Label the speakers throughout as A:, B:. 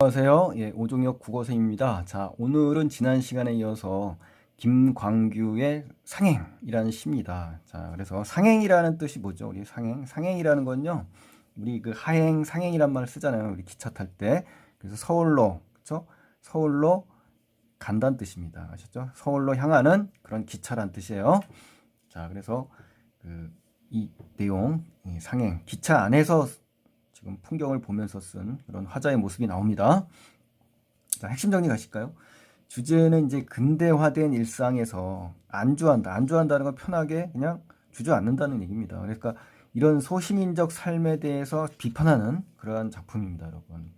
A: 안녕하세요. 예, 오종혁 국어선생님입니다. 자, 오늘은 지난 시간에 이어서 김광규의 상행이라는 시입니다. 자, 그래서 상행이라는 뜻이 뭐죠? 우리 상행이라는 건요. 우리 그 하행, 상행이란 말을 쓰잖아요. 우리 기차 탈 때. 그래서 서울로, 그렇죠? 서울로 간다는 뜻입니다. 아셨죠? 서울로 향하는 그런 기차란 뜻이에요. 자, 그래서 이 내용, 이 상행, 기차 안에서 지금 풍경을 보면서 쓴 그런 화자의 모습이 나옵니다. 자, 핵심 정리 가실까요? 주제는 이제 근대화된 일상에서 안주한다. 안주한다는 건 편하게 그냥 주저앉는다는 얘기입니다. 그러니까 이런 소시민적 삶에 대해서 비판하는 그러한 작품입니다, 여러분.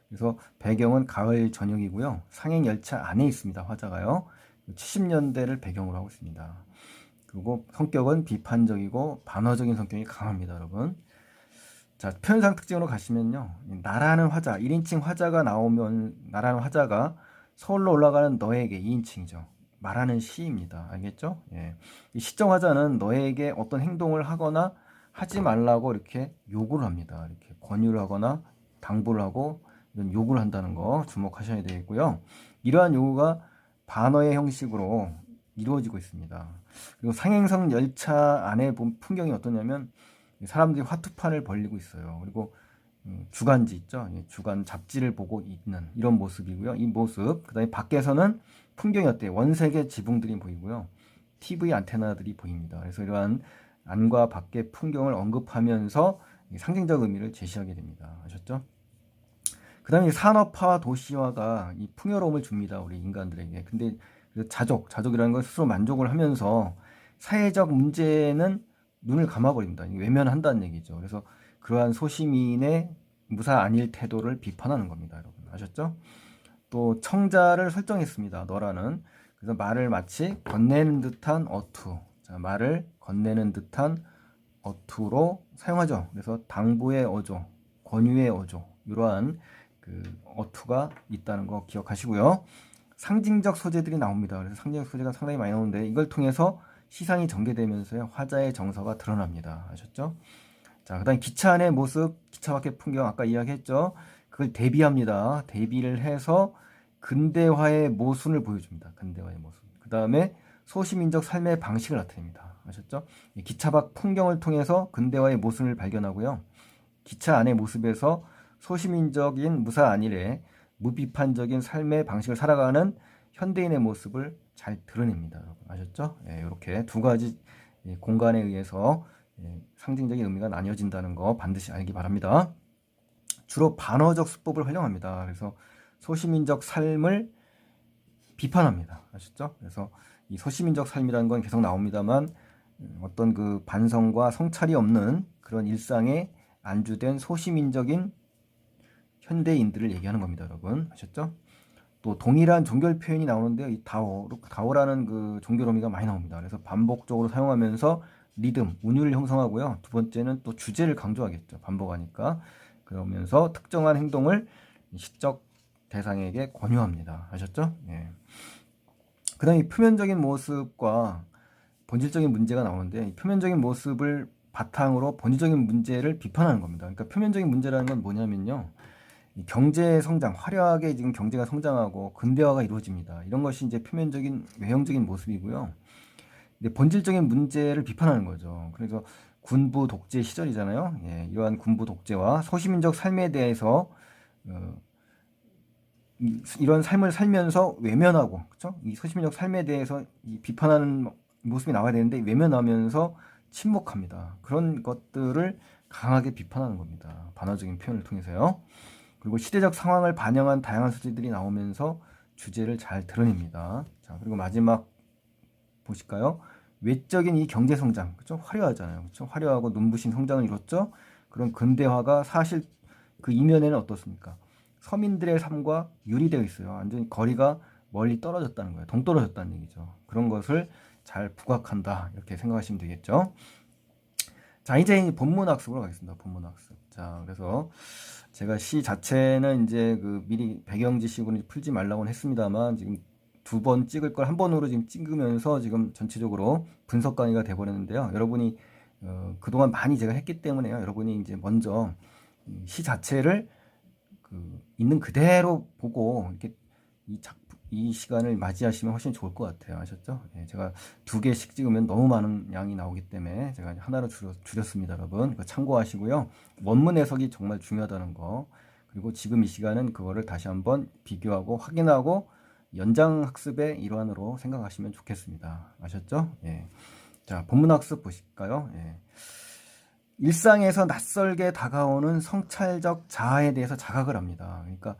A: 그래서 배경은 가을 저녁이고요. 상행 열차 안에 있습니다, 화자가요. 70년대를 배경으로 하고 있습니다. 그리고 성격은 비판적이고 반어적인 성격이 강합니다, 여러분. 자, 표현상 특징으로 가시면요. 나라는 화자, 1인칭 화자가 나오면, 나라는 화자가 서울로 올라가는 너에게 2인칭이죠. 말하는 시입니다. 알겠죠? 예. 이 시적 화자는 너에게 어떤 행동을 하거나 하지 말라고 이렇게 요구를 합니다. 이렇게 권유를 하거나 당부를 하고 이런 요구를 한다는 거 주목하셔야 되겠고요. 이러한 요구가 반어의 형식으로 이루어지고 있습니다. 그리고 상행선 열차 안에 본 풍경이 어떠냐면 사람들이 화투판을 벌리고 있어요. 그리고 주간지 있죠. 주간 잡지를 보고 있는 이런 모습이고요. 이 모습. 그다음에 밖에서는 풍경이 어때요? 원색의 지붕들이 보이고요. TV 안테나들이 보입니다. 그래서 이러한 안과 밖의 풍경을 언급하면서 상징적 의미를 제시하게 됩니다. 아셨죠? 그다음에 산업화와 도시화가 이 풍요로움을 줍니다. 우리 인간들에게. 근데 자족이라는 걸 스스로 만족을 하면서 사회적 문제는 눈을 감아버립니다. 외면한다는 얘기죠. 그래서 그러한 소시민의 무사 아닐 태도를 비판하는 겁니다. 여러분 아셨죠? 또 청자를 설정했습니다. 너라는. 그래서 말을 마치 건네는 듯한 어투. 자, 말을 건네는 듯한 어투로 사용하죠. 그래서 당부의 어조, 권유의 어조 이러한 그 어투가 있다는 거 기억하시고요. 상징적 소재들이 나옵니다. 그래서 상징적 소재가 상당히 많이 나오는데 이걸 통해서 시상이 전개되면서요 화자의 정서가 드러납니다. 아셨죠? 자, 그다음 기차 안의 모습, 기차 밖의 풍경 아까 이야기했죠. 그걸 대비합니다. 대비를 해서 근대화의 모순을 보여줍니다. 근대화의 모순. 그 다음에 소시민적 삶의 방식을 나타냅니다. 아셨죠? 기차 밖 풍경을 통해서 근대화의 모순을 발견하고요. 기차 안의 모습에서 소시민적인 무사 안일의 무비판적인 삶의 방식을 살아가는 현대인의 모습을 잘 드러냅니다. 여러분 아셨죠? 예, 이렇게 두 가지 공간에 의해서 상징적인 의미가 나뉘어진다는 거 반드시 알기 바랍니다. 주로 반어적 수법을 활용합니다. 그래서 소시민적 삶을 비판합니다. 아셨죠? 그래서 이 소시민적 삶이라는 건 계속 나옵니다만 어떤 그 반성과 성찰이 없는 그런 일상에 안주된 소시민적인 현대인들을 얘기하는 겁니다, 여러분. 아셨죠? 또 동일한 종교 표현이 나오는데요. 이 다오라는 그 종교 의미가 많이 나옵니다. 그래서 반복적으로 사용하면서 리듬, 운율을 형성하고요. 두 번째는 또 주제를 강조하겠죠. 반복하니까. 그러면서 특정한 행동을 시적 대상에게 권유합니다. 아셨죠? 예. 그 다음에 표면적인 모습과 본질적인 문제가 나오는데 표면적인 모습을 바탕으로 본질적인 문제를 비판하는 겁니다. 그러니까 표면적인 문제라는 건 뭐냐면요. 경제 성장, 화려하게 지금 경제가 성장하고 근대화가 이루어집니다. 이런 것이 이제 표면적인 외형적인 모습이고요. 근데 본질적인 문제를 비판하는 거죠. 그래서 군부 독재 시절이잖아요. 예, 이러한 군부 독재와 소시민적 삶에 대해서 이런 삶을 살면서 외면하고, 그렇죠? 이 소시민적 삶에 대해서 비판하는 모습이 나와야 되는데 외면하면서 침묵합니다. 그런 것들을 강하게 비판하는 겁니다. 반어적인 표현을 통해서요. 그리고 시대적 상황을 반영한 다양한 소재들이 나오면서 주제를 잘 드러냅니다. 자, 그리고 마지막 보실까요? 외적인 이 경제 성장, 그렇죠? 화려하잖아요, 그렇죠? 화려하고 눈부신 성장을 이뤘죠. 그런 근대화가 사실 그 이면에는 어떻습니까? 서민들의 삶과 유리되어 있어요. 완전히 거리가 멀리 떨어졌다는 거예요. 동떨어졌다는 얘기죠. 그런 것을 잘 부각한다 이렇게 생각하시면 되겠죠. 자, 이제 본문학습으로 가겠습니다. 본문학습. 자, 그래서 제가 시 자체는 이제 그 미리 배경 지식으로 풀지 말라고는 했습니다만 지금 두 번 찍을 걸 한 번으로 지금 찍으면서 지금 전체적으로 분석 강의가 돼버렸는데요. 여러분이 그동안 많이 제가 했기 때문에요. 여러분이 이제 먼저 시 자체를 그 있는 그대로 보고 이렇게 이 시간을 맞이하시면 훨씬 좋을 것 같아요. 아셨죠? 예, 제가 2개씩 찍으면 너무 많은 양이 나오기 때문에 제가 하나로 줄였습니다, 여러분. 참고하시고요. 원문 해석이 정말 중요하다는 거. 그리고 지금 이 시간은 그거를 다시 한번 비교하고 확인하고 연장 학습의 일환으로 생각하시면 좋겠습니다. 아셨죠? 예. 자, 본문 학습 보실까요? 예. 일상에서 낯설게 다가오는 성찰적 자아에 대해서 자각을 합니다. 그러니까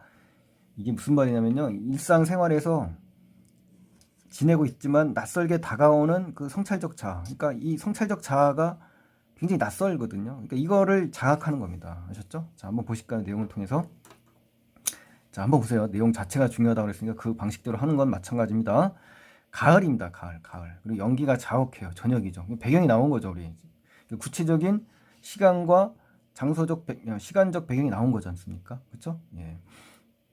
A: 이게 무슨 말이냐면요. 일상생활에서 지내고 있지만 낯설게 다가오는 그 성찰적 자아. 그러니까 이 성찰적 자아가 굉장히 낯설거든요. 그러니까 이거를 자각하는 겁니다. 아셨죠? 자, 한번 보실까요? 내용을 통해서. 자, 한번 보세요. 내용 자체가 중요하다고 그랬으니까 그 방식대로 하는 건 마찬가지입니다. 가을입니다. 가을. 그리고 연기가 자욱해요. 저녁이죠. 배경이 나온 거죠, 우리. 구체적인 시간과 시간적 배경이 나온 거지 않습니까? 그렇죠? 예.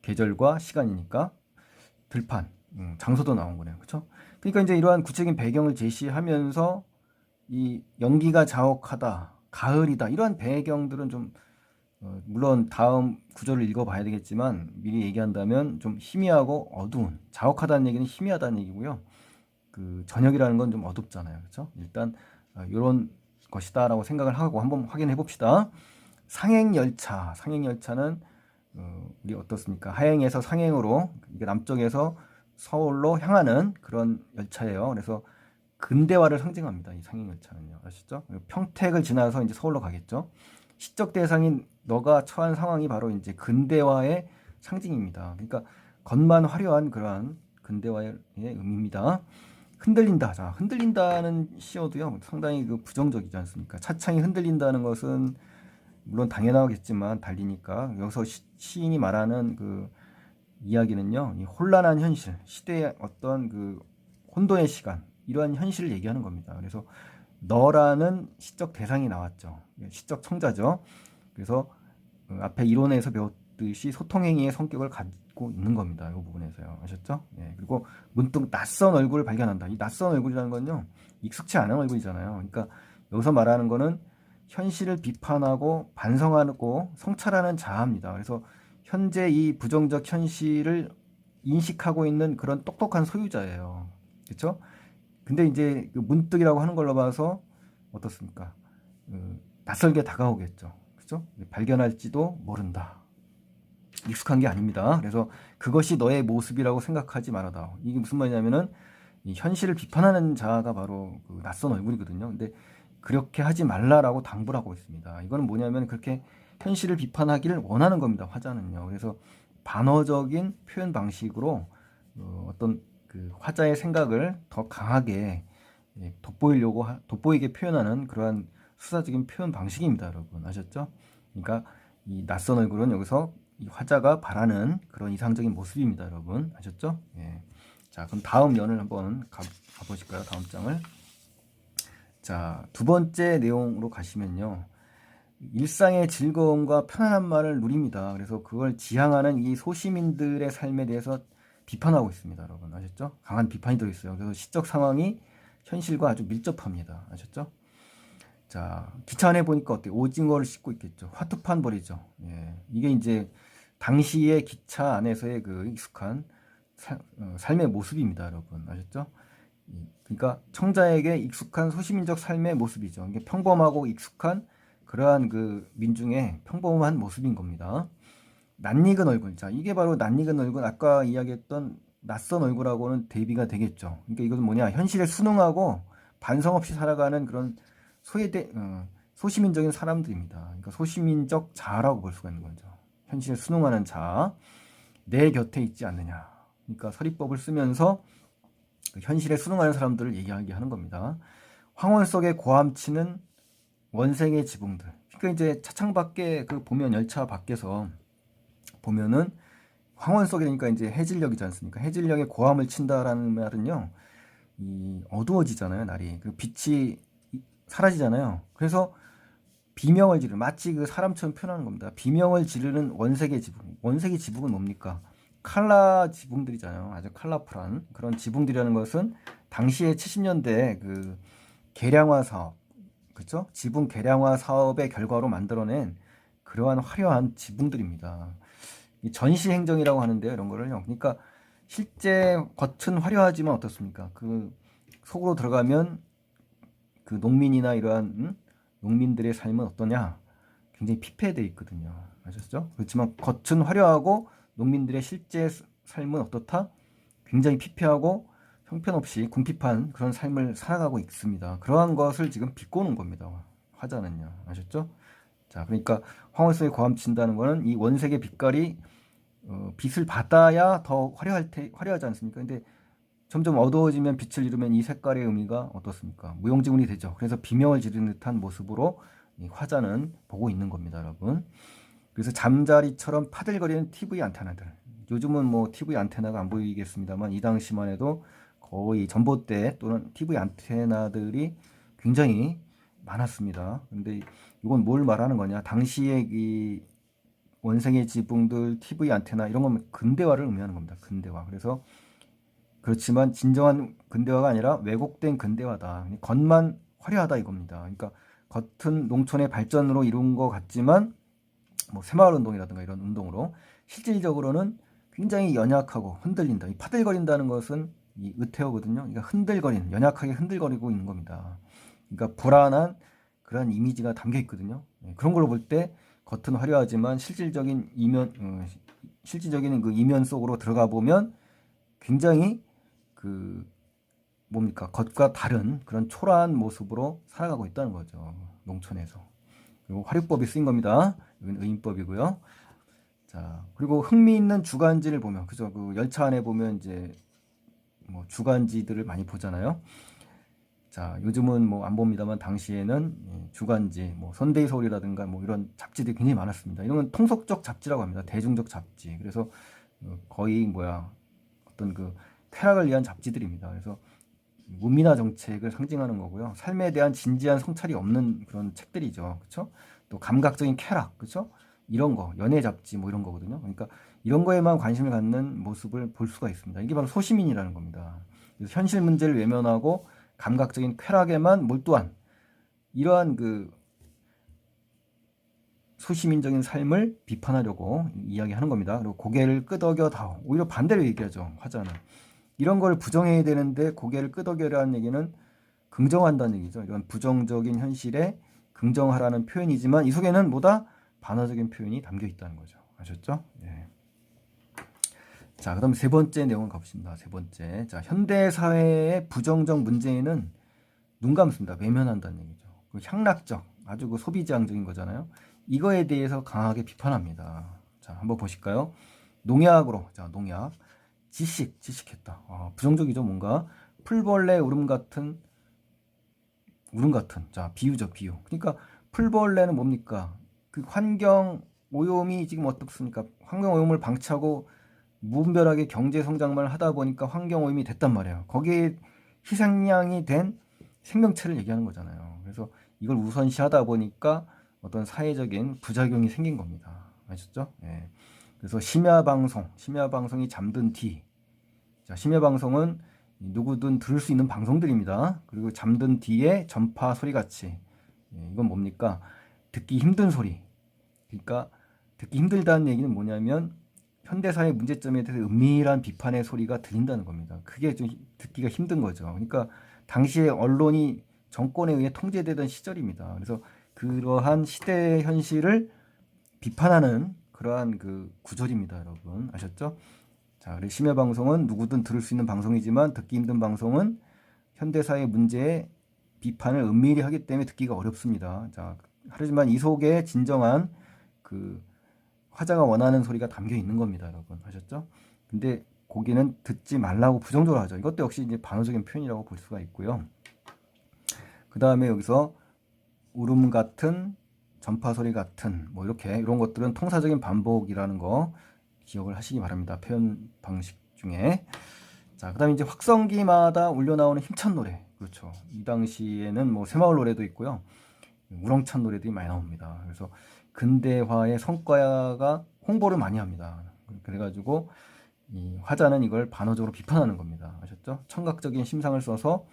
A: 계절과 시간이니까 들판, 장소도 나온 거네요. 그렇죠? 그러니까 이제 이러한 구체적인 배경을 제시하면서 이 연기가 자욱하다, 가을이다 이러한 배경들은 좀 물론 다음 구절을 읽어봐야 되겠지만 미리 얘기한다면 좀 희미하고 어두운, 자욱하다는 얘기는 희미하다는 얘기고요. 그 저녁이라는 건 좀 어둡잖아요. 그렇죠? 일단 이런 것이다라고 생각을 하고 한번 확인해 봅시다. 상행열차는 우리 어떻습니까? 하행에서 상행으로, 이게 남쪽에서 서울로 향하는 그런 열차예요. 그래서 근대화를 상징합니다. 이 상행열차는요. 아시죠? 평택을 지나서 이제 서울로 가겠죠. 시적 대상인 너가 처한 상황이 바로 이제 근대화의 상징입니다. 그러니까 겉만 화려한 그러한 근대화의 의미입니다. 흔들린다. 자, 흔들린다는 시어도요, 상당히 그 부정적이지 않습니까? 차창이 흔들린다는 것은 물론 당연하겠지만 달리니까 여기서 시인이 말하는 그 이야기는요, 이 혼란한 현실, 시대의 어떤 그 혼돈의 시간, 이러한 현실을 얘기하는 겁니다. 그래서 너라는 시적 대상이 나왔죠. 시적 청자죠. 그래서 앞에 이론에서 배웠듯이 소통행위의 성격을 갖고 있는 겁니다. 이 부분에서요. 아셨죠? 예. 그리고 문득 낯선 얼굴을 발견한다. 이 낯선 얼굴이라는 건요, 익숙치 않은 얼굴이잖아요. 그러니까 여기서 말하는 거는 현실을 비판하고 반성하고 성찰하는 자아입니다. 그래서 현재 이 부정적 현실을 인식하고 있는 그런 똑똑한 소유자예요. 그렇죠? 근데 이제 그 문득이라고 하는 걸로 봐서 어떻습니까? 낯설게 다가오겠죠. 그죠? 발견할지도 모른다. 익숙한 게 아닙니다. 그래서 그것이 너의 모습이라고 생각하지 말아다. 이게 무슨 말이냐면은 이 현실을 비판하는 자가 바로 그 낯선 얼굴이거든요. 근데 그렇게 하지 말라라고 당부를 하고 있습니다. 이거는 뭐냐면 그렇게 현실을 비판하기를 원하는 겁니다. 화자는요. 그래서 반어적인 표현 방식으로 어떤 그 화자의 생각을 더 강하게 돋보이게 표현하는 그러한 수사적인 표현 방식입니다, 여러분. 아셨죠? 그러니까 이 낯선 얼굴은 여기서 이 화자가 바라는 그런 이상적인 모습입니다, 여러분. 아셨죠? 예. 자, 그럼 다음 연을 한번 가보실까요? 다음 장을. 자, 2번째 내용으로 가시면요. 일상의 즐거움과 편안함만을 누립니다. 그래서 그걸 지향하는 이 소시민들의 삶에 대해서 비판하고 있습니다, 여러분. 아셨죠? 강한 비판이 들어있어요. 그래서 시적 상황이 현실과 아주 밀접합니다. 아셨죠? 자, 기차 안에 보니까 어때요? 오징어를 씻고 있겠죠. 화투판 벌이죠. 예. 이게 이제 당시의 기차 안에서의 그 익숙한 삶의 모습입니다, 여러분. 아셨죠? 그러니까 청자에게 익숙한 소시민적 삶의 모습이죠. 이게 평범하고 익숙한 그러한 그 민중의 평범한 모습인 겁니다. 낯익은 얼굴. 자, 이게 바로 낯익은 얼굴. 아까 이야기했던 낯선 얼굴하고는 대비가 되겠죠. 그러니까 이것은 뭐냐? 현실에 순응하고 반성 없이 살아가는 그런 소시민적인 사람들입니다. 그러니까 소시민적 자아라고 볼 수가 있는 거죠. 현실에 순응하는 자아. 내 곁에 있지 않느냐. 그러니까 서리법을 쓰면서 현실에 순응하는 사람들을 얘기하게 하는 겁니다. 황혼 속에 고함치는 원생의 지붕들. 그러니까 이제 차창 밖에 그 보면 열차 밖에서 보면은 황혼 속이니까 이제 해질녘이지 않습니까? 해질녘에 고함을 친다라는 말은요, 이 어두워지잖아요, 날이. 그 빛이 사라지잖아요. 그래서 비명을 지르는, 마치 그 사람처럼 표현하는 겁니다. 비명을 지르는 원색의 지붕. 원색의 지붕은 뭡니까? 칼라 지붕들이잖아요. 아주 컬러풀한 그런 지붕들이라는 것은 당시에 70년대 그 개량화 사업, 그렇죠? 지붕 개량화 사업의 결과로 만들어낸 그러한 화려한 지붕들입니다. 이 전시 행정이라고 하는데요. 이런 거를요. 그러니까 실제 겉은 화려하지만 어떻습니까? 그 속으로 들어가면 그 농민이나 이러한 농민들의 삶은 어떠냐? 굉장히 피폐되어 있거든요. 아셨죠? 그렇지만 겉은 화려하고 농민들의 실제 삶은 어떻다? 굉장히 피폐하고 형편없이 궁핍한 그런 삶을 살아가고 있습니다. 그러한 것을 지금 비꼬는 겁니다. 화자는요. 아셨죠? 자, 그러니까 황홀성에 고함친다는 거는 이 원색의 빛깔이 빛을 받아야 더 화려하지 않습니까? 근데 점점 어두워지면 빛을 잃으면 이 색깔의 의미가 어떻습니까? 무용지물이 되죠. 그래서 비명을 지르는 듯한 모습으로 이 화자는 보고 있는 겁니다, 여러분. 그래서 잠자리처럼 파들거리는 TV 안테나들. 요즘은 뭐 TV 안테나가 안 보이겠습니다만 이 당시만 해도 거의 전봇대 또는 TV 안테나들이 굉장히 많았습니다. 근데 이건 뭘 말하는 거냐? 당시에 이 원생의 지붕들, TV 안테나 이런 건 근대화를 의미하는 겁니다. 근대화. 그래서 그렇지만 진정한 근대화가 아니라 왜곡된 근대화다. 겉만 화려하다 이겁니다. 그러니까 겉은 농촌의 발전으로 이룬 것 같지만 뭐 새마을 운동이라든가 이런 운동으로 실질적으로는 굉장히 연약하고 흔들린다. 이 파들거린다는 것은 이 의태어거든요. 그러니까 흔들거리는, 연약하게 흔들거리고 있는 겁니다. 그러니까 불안한 그런 이미지가 담겨 있거든요. 그런 걸로 볼 때 겉은 화려하지만 실질적인 그 이면 속으로 들어가 보면 굉장히 그 뭡니까 겉과 다른 그런 초라한 모습으로 살아가고 있다는 거죠. 농촌에서. 그리고 화류법이 쓰인 겁니다. 이건 의인법이고요. 자, 그리고 흥미있는 주간지를 보면, 그죠? 그 열차 안에 보면 이제 뭐 주간지들을 많이 보잖아요. 자, 요즘은 뭐 안 봅니다만 당시에는 주간지, 뭐 선데이 서울이라든가 뭐 이런 잡지들이 굉장히 많았습니다. 이런 건 통속적 잡지라고 합니다. 대중적 잡지. 그래서 거의 어떤 그 쾌락을 위한 잡지들입니다. 그래서 문민화 정책을 상징하는 거고요. 삶에 대한 진지한 성찰이 없는 그런 책들이죠. 그렇죠? 또 감각적인 쾌락, 그렇죠? 이런 거, 연애 잡지 뭐 이런 거거든요. 그러니까 이런 거에만 관심을 갖는 모습을 볼 수가 있습니다. 이게 바로 소시민이라는 겁니다. 그래서 현실 문제를 외면하고 감각적인 쾌락에만 몰두한 이러한 그 소시민적인 삶을 비판하려고 이야기하는 겁니다. 그리고 고개를 끄덕여다오. 오히려 반대로 얘기하죠. 화자는. 이런 걸 부정해야 되는데 고개를 끄덕여라는 얘기는 긍정한다는 얘기죠. 이건 부정적인 현실에 긍정하라는 표현이지만 이 속에는 뭐다? 반어적인 표현이 담겨 있다는 거죠. 아셨죠? 네. 자, 그다음 세 번째 내용을 가보겠습니다. 세 번째. 자, 현대 사회의 부정적 문제에는 눈 감습니다. 외면한다는 얘기죠. 그 향락적, 아주 그 소비지향적인 거잖아요. 이거에 대해서 강하게 비판합니다. 자, 한번 보실까요? 농약으로, 자, 농약. 지식했다. 부정적이죠, 뭔가. 풀벌레 울음 같은. 자, 비유죠, 비유. 그러니까 풀벌레는 뭡니까? 그 환경 오염이 지금 어떻습니까? 환경 오염을 방치하고 무분별하게 경제 성장만 하다 보니까 환경 오염이 됐단 말이에요. 거기에 희생양이 된 생명체를 얘기하는 거잖아요. 그래서 이걸 우선시하다 보니까 어떤 사회적인 부작용이 생긴 겁니다. 아셨죠? 예. 그래서 심야방송이 잠든 뒤. 자, 심야방송은 누구든 들을 수 있는 방송들입니다. 그리고 잠든 뒤에 전파 소리같이. 예, 이건 뭡니까? 듣기 힘든 소리. 그러니까 듣기 힘들다는 얘기는 뭐냐면 현대사의 문제점에 대해서 은밀한 비판의 소리가 들린다는 겁니다. 그게 좀 듣기가 힘든 거죠. 그러니까 당시에 언론이 정권에 의해 통제되던 시절입니다. 그래서 그러한 시대 현실을 비판하는 그러한 그 구절입니다, 여러분. 아셨죠? 자, 그리고 심야방송은 누구든 들을 수 있는 방송이지만 듣기 힘든 방송은 현대사의 문제에 비판을 은밀히 하기 때문에 듣기가 어렵습니다. 자, 하지만 이 속에 진정한 그 화자가 원하는 소리가 담겨 있는 겁니다, 여러분. 아셨죠? 근데 거기는 듣지 말라고 부정적으로 하죠. 이것도 역시 이제 반어적인 표현이라고 볼 수가 있고요. 그 다음에 여기서 울음 같은, 전파 소리 같은, 뭐 이렇게 이런 것들은 통사적인 반복이라는 거 기억을 하시기 바랍니다. 표현 방식 중에. 자, 그 다음에 이제 확성기마다 울려 나오는 힘찬 노래. 그렇죠. 이 당시에는 뭐 새마을 노래도 있고요. 우렁찬 노래들이 많이 나옵니다. 그래서 근대화의 성과가 홍보를 많이 합니다. 그래가지고 이 화자는 이걸 반어적으로 비판하는 겁니다. 아셨죠? 청각적인 심상을 써서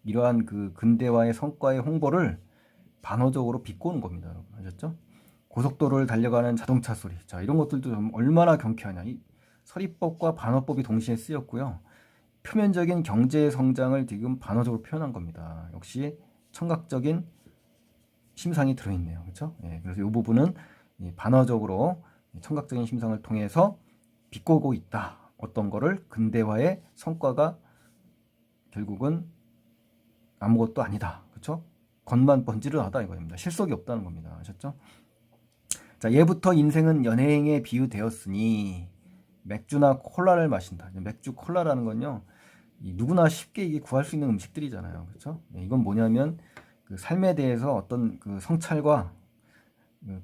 A: 이러한 그 근대화의 성과의 홍보를 반어적으로 비꼬는 겁니다. 여러분. 아셨죠? 고속도로를 달려가는 자동차 소리. 자, 이런 것들도 좀 얼마나 경쾌하냐. 이 서리법과 반어법이 동시에 쓰였고요. 표면적인 경제 성장을 지금 반어적으로 표현한 겁니다. 역시 청각적인 심상이 들어있네요. 그렇죠? 예, 그래서 이 부분은 반어적으로 청각적인 심상을 통해서 비꼬고 있다. 어떤 거를 근대화의 성과가 결국은 아무것도 아니다. 그렇죠? 겉만 번지르하다 이거입니다. 실속이 없다는 겁니다. 아셨죠? 자, 예부터 인생은 연행에 비유되었으니 맥주나 콜라를 마신다. 맥주, 콜라라는 건요. 누구나 쉽게 이게 구할 수 있는 음식들이잖아요. 그렇죠? 이건 뭐냐면 그 삶에 대해서 어떤 그 성찰과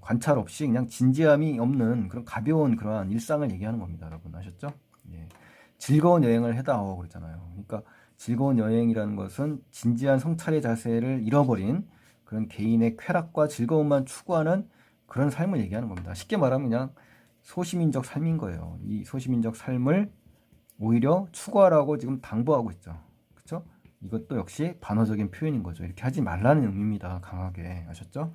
A: 관찰 없이 그냥 진지함이 없는 그런 가벼운 그러한 일상을 얘기하는 겁니다. 여러분 아셨죠? 예. 즐거운 여행을 해다오 그랬잖아요. 그러니까 즐거운 여행이라는 것은 진지한 성찰의 자세를 잃어버린 그런 개인의 쾌락과 즐거움만 추구하는 그런 삶을 얘기하는 겁니다. 쉽게 말하면 그냥 소시민적 삶인 거예요. 이 소시민적 삶을 오히려 추구하라고 지금 당부하고 있죠. 그렇죠? 이것도 역시 반어적인 표현인 거죠. 이렇게 하지 말라는 의미입니다. 강하게 아셨죠?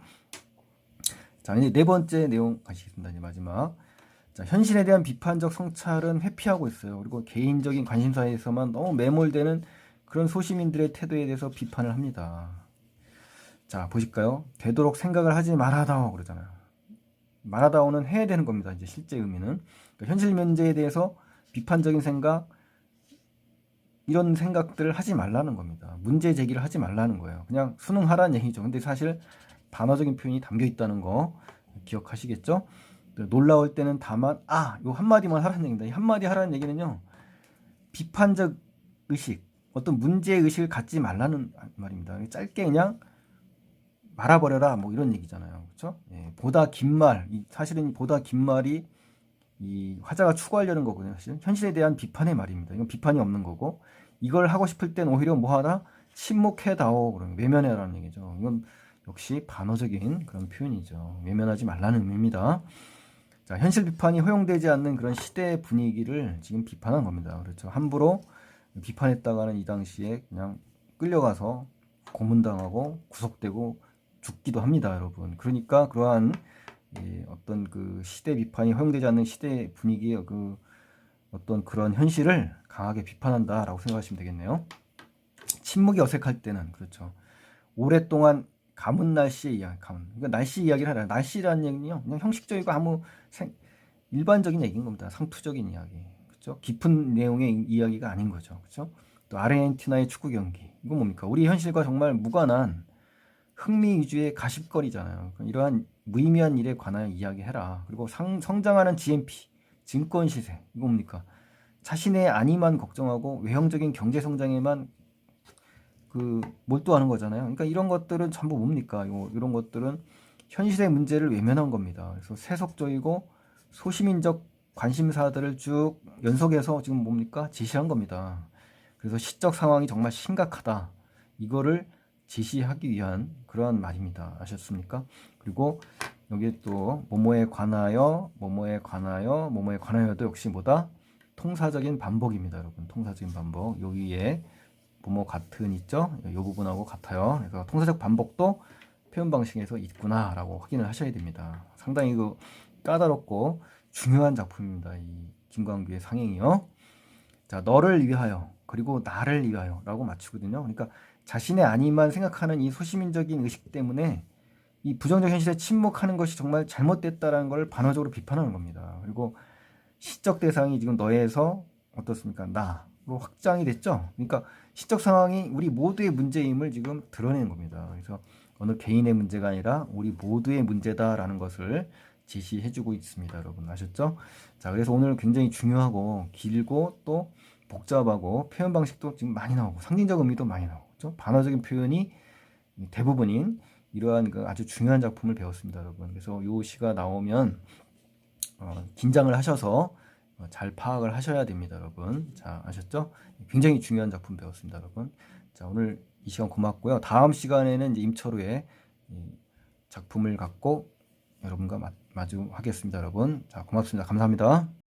A: 자, 이제 네 번째 내용 가시겠습니다. 이제 마지막. 자, 현실에 대한 비판적 성찰은 회피하고 있어요. 그리고 개인적인 관심사에서만 너무 매몰되는 그런 소시민들의 태도에 대해서 비판을 합니다. 자, 보실까요? 되도록 생각을 하지 말아다오 그러잖아요. 말아다오는 해야 되는 겁니다. 이제 실제 의미는. 그러니까 현실 문제에 대해서 비판적인 생각, 이런 생각들을 하지 말라는 겁니다. 문제 제기를 하지 말라는 거예요. 그냥 순응하라는 얘기죠. 근데 사실 반어적인 표현이 담겨 있다는 거 기억하시겠죠? 놀라울 때는 다만 요 한마디만 하라는 얘기입니다. 이 한마디 하라는 얘기는요. 비판적 의식, 어떤 문제 의식을 갖지 말라는 말입니다. 짧게 그냥 말아버려라 뭐 이런 얘기잖아요. 그렇죠? 예, 보다 긴 말, 사실은 보다 긴 말이 이 화자가 추구하려는 거거든요. 사실 현실에 대한 비판의 말입니다. 이건 비판이 없는 거고 이걸 하고 싶을 땐 오히려 뭐 하나 침묵해다오 그러면 외면해라는 얘기죠. 이건 역시 반어적인 그런 표현이죠. 외면하지 말라는 의미입니다. 자, 현실 비판이 허용되지 않는 그런 시대 분위기를 지금 비판한 겁니다. 그렇죠. 함부로 비판했다가는 이 당시에 그냥 끌려가서 고문당하고 구속되고 죽기도 합니다, 여러분. 그러니까 그러한 어떤 그 시대 비판이 허용되지 않는 시대 분위기의 그 어떤 그런 현실을 강하게 비판한다라고 생각하시면 되겠네요. 침묵이 어색할 때는 그렇죠. 오랫동안 가문 날씨의 이야기, 그러니까 날씨 이야기를 하라. 날씨라는 얘기는요, 그냥 형식적이고 아무 일반적인 얘기인 겁니다. 상투적인 이야기, 그렇죠? 깊은 내용의 이야기가 아닌 거죠, 그렇죠? 또 아르헨티나의 축구 경기, 이건 뭡니까? 우리 현실과 정말 무관한 흥미 위주의 가십거리잖아요. 이러한 무의미한 일에 관하여 이야기해라. 그리고 성장하는 GNP, 증권 시세, 이거 뭡니까? 자신의 안위만 걱정하고 외형적인 경제 성장에만 그 몰두하는 거잖아요. 그러니까 이런 것들은 전부 뭡니까? 이런 것들은 현실의 문제를 외면한 겁니다. 그래서 세속적이고 소시민적 관심사들을 쭉 연속해서 지금 뭡니까? 제시한 겁니다. 그래서 시적 상황이 정말 심각하다. 이거를 제시하기 위한 그러한 말입니다. 아셨습니까? 그리고 여기 또 뭐뭐에 관하여, 뭐뭐에 관하여, 뭐뭐에 관하여도 역시 뭐다? 통사적인 반복입니다, 여러분. 통사적인 반복. 여기에 뭐뭐 같은 있죠? 이 부분하고 같아요. 그래서 통사적 반복도 표현 방식에서 있구나라고 확인을 하셔야 됩니다. 상당히 그 까다롭고 중요한 작품입니다. 이 김광규의 상행이요. 자, 너를 위하여 그리고 나를 위하여라고 맞추거든요. 그러니까 자신의 안위만 생각하는 이 소시민적인 의식 때문에 이 부정적 현실에 침묵하는 것이 정말 잘못됐다라는 걸 반어적으로 비판하는 겁니다. 그리고 시적 대상이 지금 너에서 어떻습니까? 나로 확장이 됐죠. 그러니까 시적 상황이 우리 모두의 문제임을 지금 드러내는 겁니다. 그래서 어느 개인의 문제가 아니라 우리 모두의 문제다라는 것을 제시해주고 있습니다. 여러분 아셨죠? 자, 그래서 오늘 굉장히 중요하고 길고 또 복잡하고 표현 방식도 지금 많이 나오고 상징적 의미도 많이 나오고 그렇죠? 반어적인 표현이 대부분인 이러한 그 아주 중요한 작품을 배웠습니다, 여러분. 그래서 이 시가 나오면 긴장을 하셔서 잘 파악을 하셔야 됩니다, 여러분. 자, 아셨죠? 굉장히 중요한 작품 배웠습니다, 여러분. 자, 오늘 이 시간 고맙고요. 다음 시간에는 이제 임철우의 작품을 갖고 여러분과 마주하겠습니다, 여러분. 자, 고맙습니다. 감사합니다.